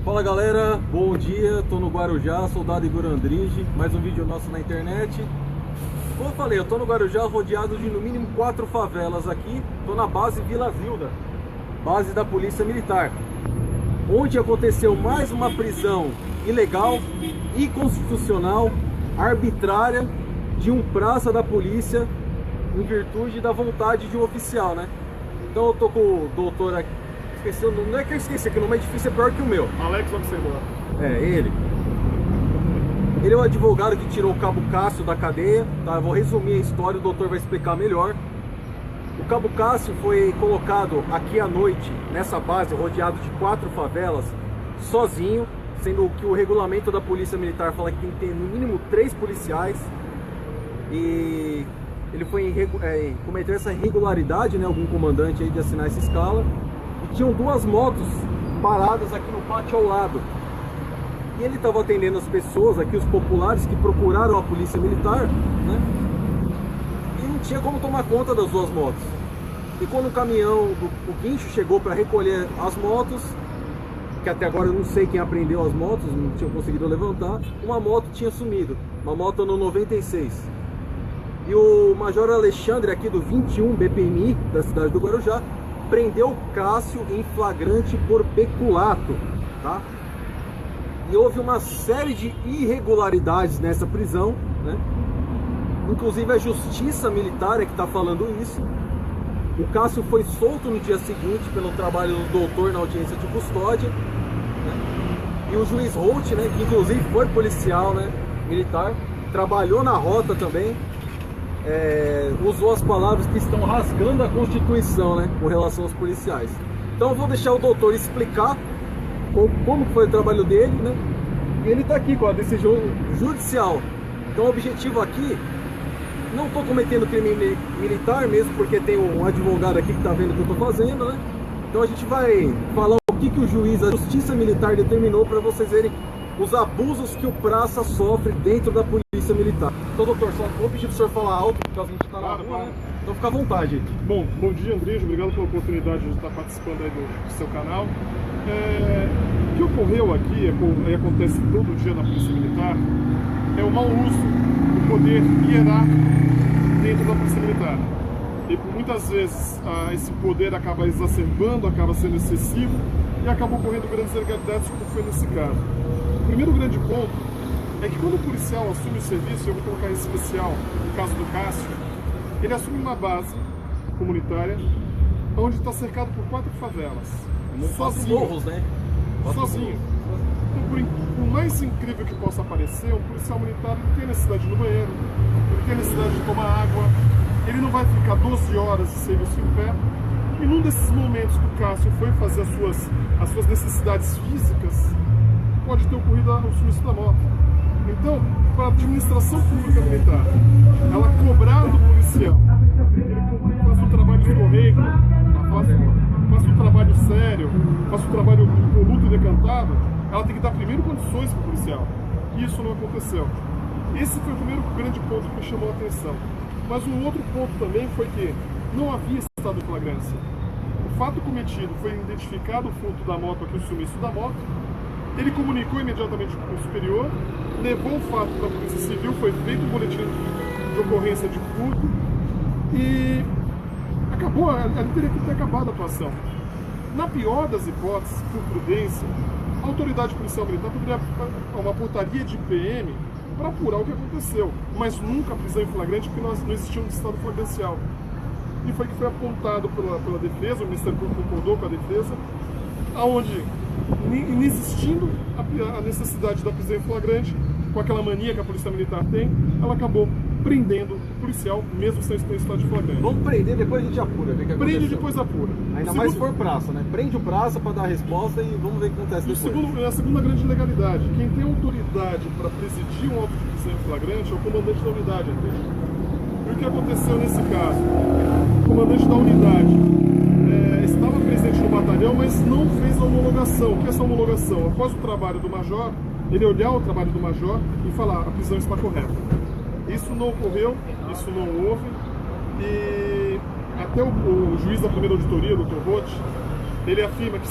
Fala galera, bom dia, tô no Guarujá, soldado Igor Andrige, mais um vídeo nosso na internet. Como eu falei, eu tô no Guarujá rodeado de no mínimo 4 favelas aqui, tô na base Vila Zilda, base da Polícia Militar, onde aconteceu mais uma prisão ilegal, inconstitucional, arbitrária de um praça da polícia em virtude da vontade de um oficial, né? Então eu tô com o doutor aqui. Esqueci o nome, não é que eu esqueci, que o nome é difícil, é pior que o meu. Alex Oxenor. É, ele. Ele é o advogado que tirou o Cabo Cássio da cadeia, tá? Eu vou resumir a história, o doutor vai explicar melhor. O Cabo Cássio foi colocado aqui à noite, nessa base, rodeado de 4 favelas, sozinho, sendo que o regulamento da Polícia Militar fala que tem que ter no mínimo 3 policiais. E ele foi cometeu essa irregularidade, né? Algum comandante aí de assinar essa escala. E tinham 2 motos paradas aqui no pátio ao lado. E ele estava atendendo as pessoas aqui, os populares que procuraram a polícia militar, né? E não tinha como tomar conta das 2 motos. E quando o caminhão, o guincho chegou para recolher as motos, que até agora eu não sei quem apreendeu as motos, não tinham conseguido levantar, uma moto tinha sumido, uma moto no 96. E o Major Alexandre aqui do 21 BPMI da cidade do Guarujá prendeu o Cássio em flagrante por peculato, tá? E houve uma série de irregularidades nessa prisão, né? Inclusive a Justiça Militar é que está falando isso. O Cássio foi solto no dia seguinte pelo trabalho do doutor na audiência de custódia, né? E o juiz Holt, né, que inclusive foi policial, né, militar, trabalhou na rota também, usou as palavras que estão rasgando a Constituição, né, com relação aos policiais. Então eu vou deixar o doutor explicar como foi o trabalho dele, né? E ele está aqui com a decisão judicial. Então o objetivo aqui, não estou cometendo crime militar mesmo, porque tem um advogado aqui que está vendo o que eu estou fazendo, né? Então a gente vai falar o que o juiz, a Justiça Militar determinou, para vocês verem os abusos que o praça sofre dentro da Polícia Militar. Então, doutor, só vou pedir para o senhor falar alto, porque a gente está na rua, né? Então fica à vontade. Bom dia, Andrige, obrigado pela oportunidade de estar participando aí do seu canal. O que ocorreu aqui, e acontece todo dia na Polícia Militar, é o mau uso do poder hierárquico dentro da Polícia Militar. E muitas vezes esse poder acaba exacerbando, acaba sendo excessivo e acaba ocorrendo grandes irregularidades, como foi nesse caso. O primeiro grande ponto é que quando o policial assume o serviço, eu vou colocar em especial no caso do Cássio, ele assume uma base comunitária onde está cercado por 4 favelas. Sozinho. Morros, né? Sozinho. Então, por mais incrível que possa parecer, um policial militar não tem necessidade de ir no banheiro, ele tem necessidade de tomar água, ele não vai ficar 12 horas de serviço em pé. E num desses momentos que o Cássio foi fazer as suas necessidades físicas, pode ter ocorrido o sumiço da moto. Então, para a administração pública militar, ela cobrar do policial que ele faça um trabalho escorreito, faça um trabalho sério, faça um trabalho impoluto e decantado, ela tem que dar primeiro condições para o policial. E isso não aconteceu. Esse foi o primeiro grande ponto que me chamou a atenção. Mas um outro ponto também foi que não havia estado de flagrância. O fato cometido foi identificado o furto da moto aqui, o sumiço da moto. Ele comunicou imediatamente com o superior, levou o fato para a Polícia Civil, foi feito um boletim de ocorrência de furto e acabou, ali teria que ter acabado a atuação. Na pior das hipóteses, por prudência, a autoridade policial militar poderia uma portaria de PM para apurar o que aconteceu, mas nunca prisão em flagrante, porque nós não existíamos estado flagrancial. E foi que foi apontado pela defesa, o Ministério Público concordou com a defesa, aonde, inexistindo a necessidade da prisão em flagrante, com aquela mania que a Polícia Militar tem, ela acabou prendendo o policial, mesmo sem estado de flagrante. Vamos prender, depois a gente apura, ver o que aconteceu. Prende e depois apura. Ainda mais se for praça, né? Prende o praça para dar a resposta e vamos ver o que acontece depois. A segunda grande ilegalidade, quem tem autoridade para presidir um auto de prisão em flagrante é o comandante da unidade, entende? E o que aconteceu nesse caso? O comandante da unidade estava presente no batalhão, mas não fez a homologação. O que é essa homologação? Após o trabalho do major, ele olhar o trabalho do major e falar: a prisão está correta. Isso não ocorreu, isso não houve, e até o juiz da primeira auditoria, o Dr. Roth, ele afirma que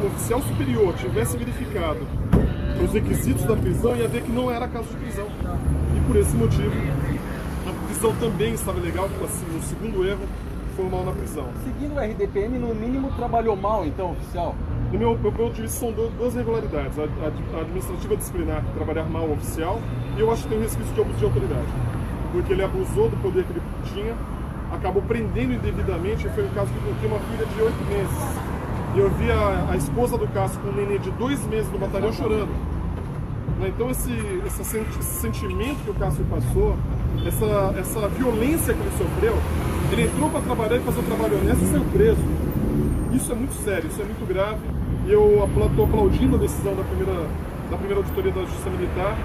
um oficial superior tivesse verificado os requisitos da prisão, ia ver que não era caso de prisão. E por esse motivo, a prisão também estava legal, assim, no segundo erro, formal na prisão. Seguindo o RDPM, no mínimo trabalhou mal, então, oficial? No meu ponto de vista, são duas irregularidades. A administrativa disciplinar, trabalhar mal o oficial, e eu acho que tem um resquício de abuso de autoridade. Porque ele abusou do poder que ele tinha, acabou prendendo indevidamente, e foi um caso que eu tenho uma filha de 8 meses. E eu vi a esposa do Cássio com um neném de 2 meses no batalhão chorando. Então esse sentimento que o Cássio passou, essa violência que ele sofreu, ele entrou para trabalhar e fazer um trabalho honesto e saiu preso. Isso é muito sério, isso é muito grave. E eu estou aplaudindo a decisão da primeira auditoria da Justiça Militar,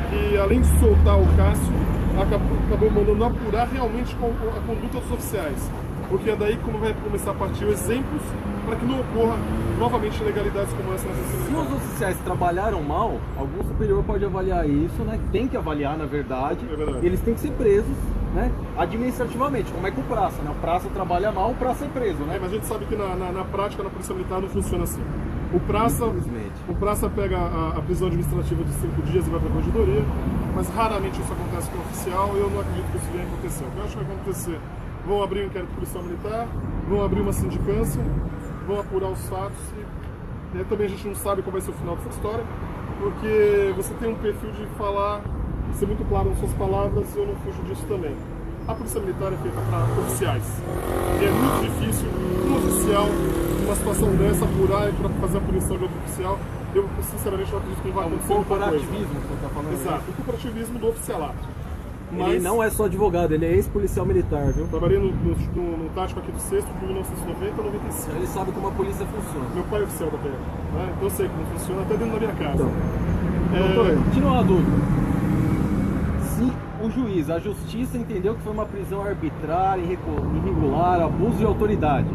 que além de soltar o Cássio, acabou mandando apurar realmente a conduta dos oficiais. Porque é daí como vai começar a partir exemplos para que não ocorra novamente ilegalidades como essa na Justiça Militar. Se os oficiais trabalharam mal, algum superior pode avaliar isso, né? Tem que avaliar, na verdade. É verdade. Eles têm que ser presos, né? Administrativamente, como é com o praça, né? O praça trabalha mal, o praça é preso, né? Mas a gente sabe que na prática, na Polícia Militar, não funciona assim. O praça pega a prisão administrativa de 5 dias e vai para a corregedoria, mas raramente isso acontece com o oficial, e eu não acredito que isso venha acontecer. O que eu acho que vai acontecer? Vão abrir um inquérito policial militar, vão abrir uma sindicância, vão apurar os fatos, e também a gente não sabe qual vai ser o final dessa história, porque você tem um perfil de falar, ser muito claro nas suas palavras, e eu não fujo disso também. A Polícia Militar é feita para oficiais, e é muito difícil um oficial, numa situação dessa, apurar e para fazer a punição de outro oficial. Eu, sinceramente, não acredito que não vai acontecer muita coisa. O corporativismo que você está falando. Exato, o corporativismo do oficialato. Mas ele não é só advogado, ele é ex-policial militar, viu? Trabalhei no tático aqui do 6º de 1990 a 95. Ele sabe como a polícia funciona. Meu pai é oficial da PF, né? Então eu sei como funciona até dentro da minha casa. Então, doutor, tira uma dúvida. Se o juiz, a justiça entendeu que foi uma prisão arbitrária, irregular, abuso de autoridade.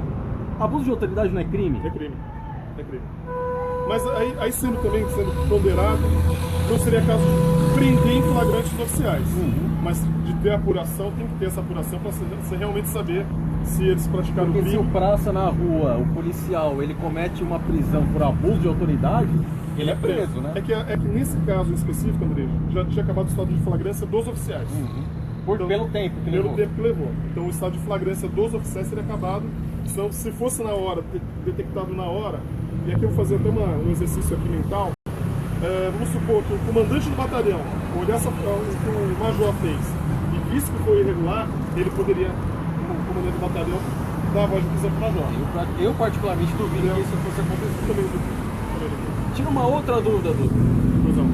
Abuso de autoridade não é crime? É crime. É crime. Mas aí sendo ponderado, não seria caso de prender em flagrante os oficiais. Mas de ter apuração, tem que ter essa apuração para você realmente saber se eles praticaram o crime. Porque se o praça na rua, o policial, ele comete uma prisão por abuso de autoridade, ele é preso, né? É que nesse caso em específico, André, já tinha acabado o estado de flagrância dos oficiais. Então, pelo tempo que levou. Então o estado de flagrância dos oficiais seria acabado. Então, se fosse na hora, detectado na hora, e aqui eu vou fazer até um exercício aqui mental. Vamos supor que o comandante do batalhão olhasse o que o major fez e visse que foi irregular, ele poderia, como comandante do batalhão, dar a voz de prisão para o major. Eu particularmente duvido que isso fosse acontecer. Também duvido. Tira uma outra dúvida, Dudu. Pois não.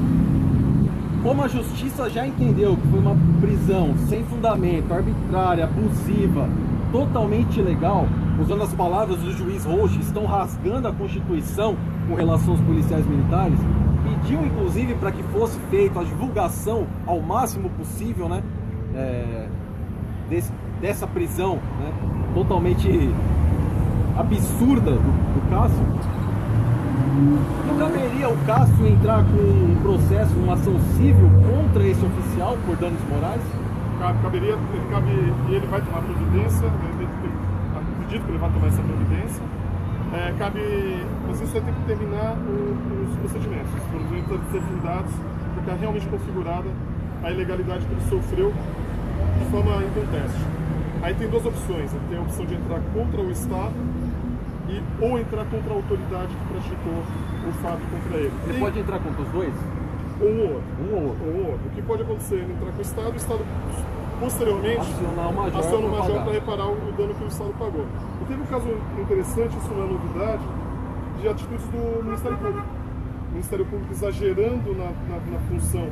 Como a justiça já entendeu que foi uma prisão sem fundamento, arbitrária, abusiva, totalmente ilegal, usando as palavras do juiz Rocha, estão rasgando a Constituição com relação aos policiais militares, pediu inclusive para que fosse feita a divulgação ao máximo possível, né, dessa prisão, né, totalmente absurda do Cássio. Não caberia o Cássio entrar com um processo, uma ação civil contra esse oficial por danos morais? Caberia, ele vai tomar providência, acredito que ele vai tomar essa providência. Mas isso vai ter que terminar os procedimentos. Os procedimentos devem ser findados para ficar realmente configurada a ilegalidade que ele sofreu de forma inconteste. Aí tem duas opções, tem a opção de entrar contra o Estado ou entrar contra a autoridade que praticou o fato contra ele. Ele pode entrar contra os dois? Um ou outro. O que pode acontecer? Ele entrar com o Estado posteriormente acionar o major para reparar o dano que o Estado pagou. E teve um caso interessante, isso não é novidade, de atitudes do Ministério Público. O Ministério Público exagerando na função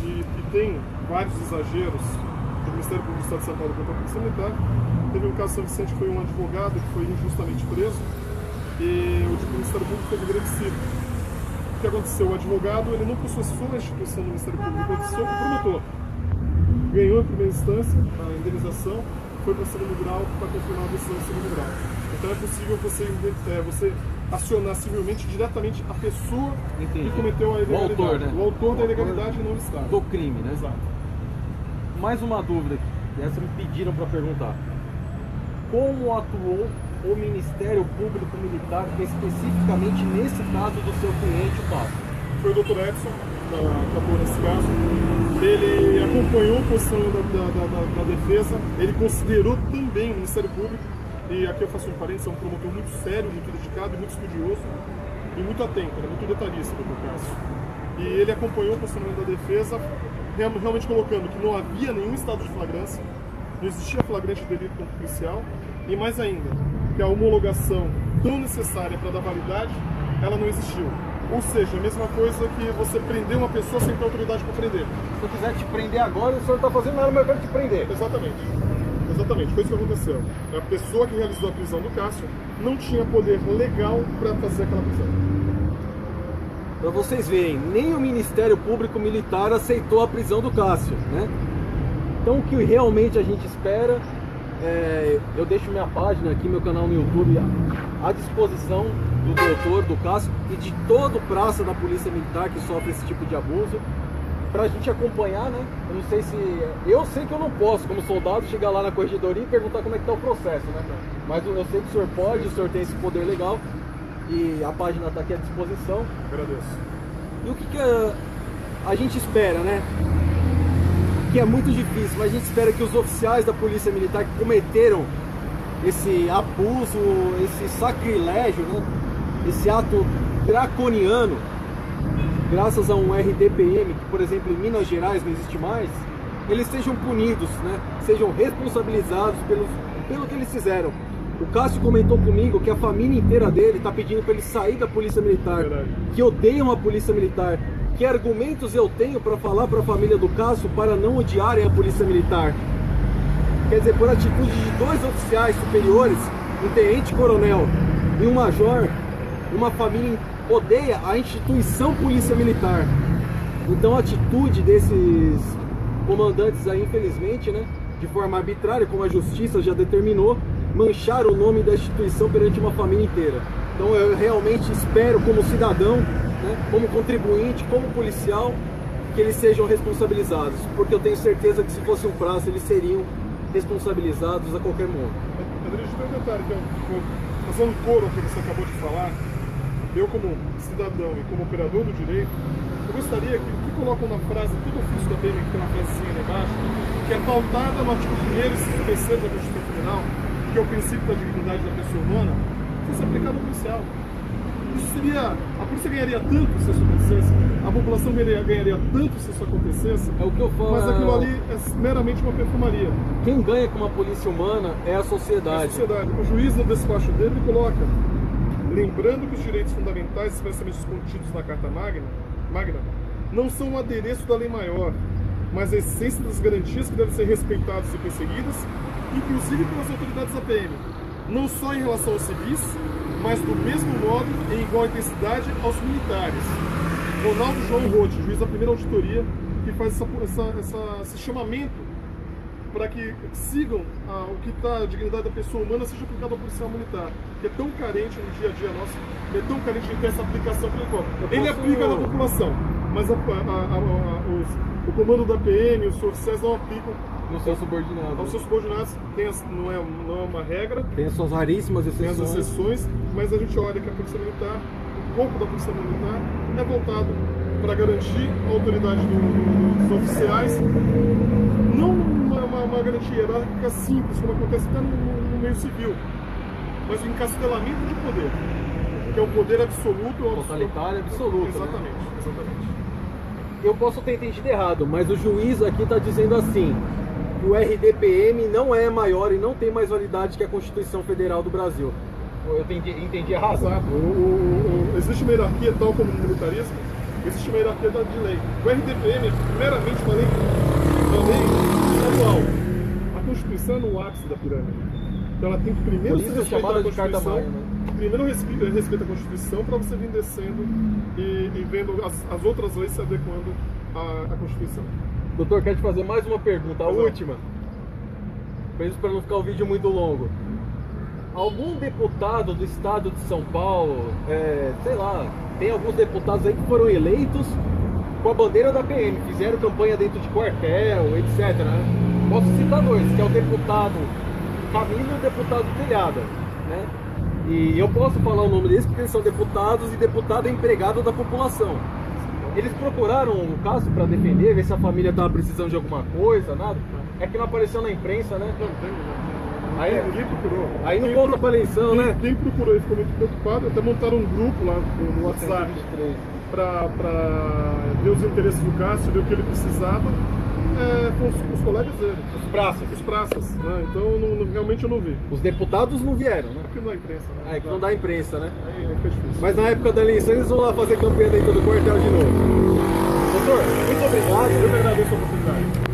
e tem vários exageros do Ministério Público do Estado de São Paulo contra a Polícia Militar. Teve um caso São Vicente que foi um advogado que foi injustamente preso e o Ministério Público teve agradecido. O que aconteceu? O advogado ele não processou a instituição do Ministério Público, ele processou o promotor. Ganhou em primeira instância a indenização, foi para o segundo grau para confirmar a decisão do segundo grau. Então é possível você acionar civilmente diretamente a pessoa que cometeu a ilegalidade. O autor, né? O autor da ilegalidade e não o Estado. Do crime, né? Exato. Mais uma dúvida aqui, essa me pediram para perguntar. Como atuou o Ministério Público Militar, especificamente nesse caso do seu cliente, o Cássio? Foi o Dr. Edson que atuou nesse caso. Ele acompanhou a posição da defesa, ele considerou também o Ministério Público, e aqui eu faço um parênteses, é um promotor muito sério, muito dedicado, muito estudioso e muito atento, muito detalhista do caso. E ele acompanhou o posicionamento da defesa, realmente colocando que não havia nenhum estado de flagrância, não existia flagrante de delito contra o policial, e mais ainda, que a homologação tão necessária para dar validade, ela não existiu. Ou seja, a mesma coisa que você prender uma pessoa sem ter autoridade para prender. Se eu quiser te prender agora, o senhor está fazendo nada, mas eu quero te prender. Exatamente. Exatamente, foi isso que aconteceu. A pessoa que realizou a prisão do Cássio não tinha poder legal para fazer aquela prisão. Para vocês verem, nem o Ministério Público Militar aceitou a prisão do Cássio, né? Então o que realmente a gente espera, eu deixo minha página aqui, meu canal no YouTube à disposição do doutor, do Cássio e de todo praça da Polícia Militar que sofre esse tipo de abuso, para a gente acompanhar, né? Eu não sei se... Eu sei que eu não posso, como soldado, chegar lá na corregedoria e perguntar como é que está o processo, né? Mas eu sei que o senhor pode, o senhor tem esse poder legal e a página está aqui à disposição. Agradeço. E o que a gente espera, né? Que é muito difícil, mas a gente espera que os oficiais da Polícia Militar que cometeram esse abuso, esse sacrilégio, né? Esse ato draconiano, graças a um RDPM, que por exemplo em Minas Gerais não existe mais, eles sejam punidos, né? Sejam responsabilizados pelo que eles fizeram. O Cássio comentou comigo que a família inteira dele está pedindo para ele sair da Polícia Militar, que odeiam a Polícia Militar. Que argumentos eu tenho para falar para a família do Cássio para não odiarem a Polícia Militar? Quer dizer, por atitude de dois oficiais superiores, um tenente-coronel e um major, uma família odeia a instituição Polícia Militar. Então a atitude desses comandantes aí, infelizmente, né, de forma arbitrária, como a justiça já determinou, manchar o nome da instituição perante uma família inteira. Então eu realmente espero, como cidadão, né, como contribuinte, como policial, que eles sejam responsabilizados, porque eu tenho certeza que se fosse um prazo eles seriam responsabilizados a qualquer momento. Deixa eu ter um detalhe, então, fazendo coro ao que você acabou de falar, eu como cidadão e como operador do direito, eu gostaria que colocam na frase, todo ofício da PM, que tem uma frasezinha lá embaixo, que é pautada no artigo 1º e 3º da Constituição Federal, que é o princípio da dignidade da pessoa humana, fosse aplicado ao policial. Isso seria... A polícia ganharia tanto se isso acontecesse, a população ganharia tanto se isso acontecesse, É o que eu falo, mas aquilo ali é meramente uma perfumaria. Quem ganha com uma polícia humana é a sociedade. A sociedade. O juiz, no despacho dele, coloca: lembrando que os direitos fundamentais expressamente contidos na Carta Magna não são um adereço da lei maior, mas a essência das garantias que devem ser respeitadas e perseguidas, inclusive pelas autoridades da PM, não só em relação aos civis, mas do mesmo modo, em igual intensidade, aos militares. Ronaldo João Roth, juiz da primeira auditoria, que faz esse chamamento para que sigam o que está a dignidade da pessoa humana seja aplicado ao policial militar, que é tão carente no dia a dia nosso, que é tão carente de ter essa aplicação que ele aplica na população, mas o comando da PM, os oficiais não aplicam Nos seus subordinados. aos seus subordinados. Não é uma regra, Tem as suas raríssimas tem as exceções. exceções, mas a gente olha que a Polícia Militar, o corpo da Polícia Militar, é voltado para garantir a autoridade dos oficiais, não uma garantia hierárquica simples, como acontece até no meio civil, mas o encastelamento de poder, que é o poder absoluto. Totalitário absoluto. Exatamente, Né? exatamente. Eu posso ter entendido errado, mas o juiz aqui está dizendo assim: que o RDPM não é maior e não tem mais validade que a Constituição Federal do Brasil. Eu entendi errado? Exato. Existe uma hierarquia, tal como no militarismo, existe uma hierarquia de lei. O RDPM é primeiramente uma lei estadual. A Constituição é no ápice da pirâmide. Então ela tem que primeiro se respeitar a Constituição. Primeiro respeita a Constituição para você vir descendo e vendo as outras leis se adequando à Constituição. Doutor, quero te fazer mais uma pergunta, a última. Para não ficar o vídeo muito longo. Algum deputado do estado de São Paulo, sei lá, tem alguns deputados aí que foram eleitos com a bandeira da PM, fizeram campanha dentro de quartel, etc. Né? Posso citar dois, que é o deputado Camilo e o deputado Telhada. né? E eu posso falar o nome deles porque eles são deputados e deputado é empregado da população. Eles procuraram o Cássio para defender, ver se a família estava precisando de alguma coisa, nada. É que não apareceu na imprensa, né? Não tem, Aí, ninguém procurou. aí não conta pra eleição, né? Quem procurou e ficou muito preocupado, até montaram um grupo lá no WhatsApp para ver os interesses do Cássio, ver o que ele precisava, com os colegas dele. Os praças, né? Então realmente eu não vi. Os deputados não vieram, né? Porque não dá imprensa, né? É que não dá imprensa, né? Aí fica difícil. Mas na época da eleição eles vão lá fazer campanha dentro do quartel de novo. Doutor, muito obrigado. Eu que agradeço a oportunidade.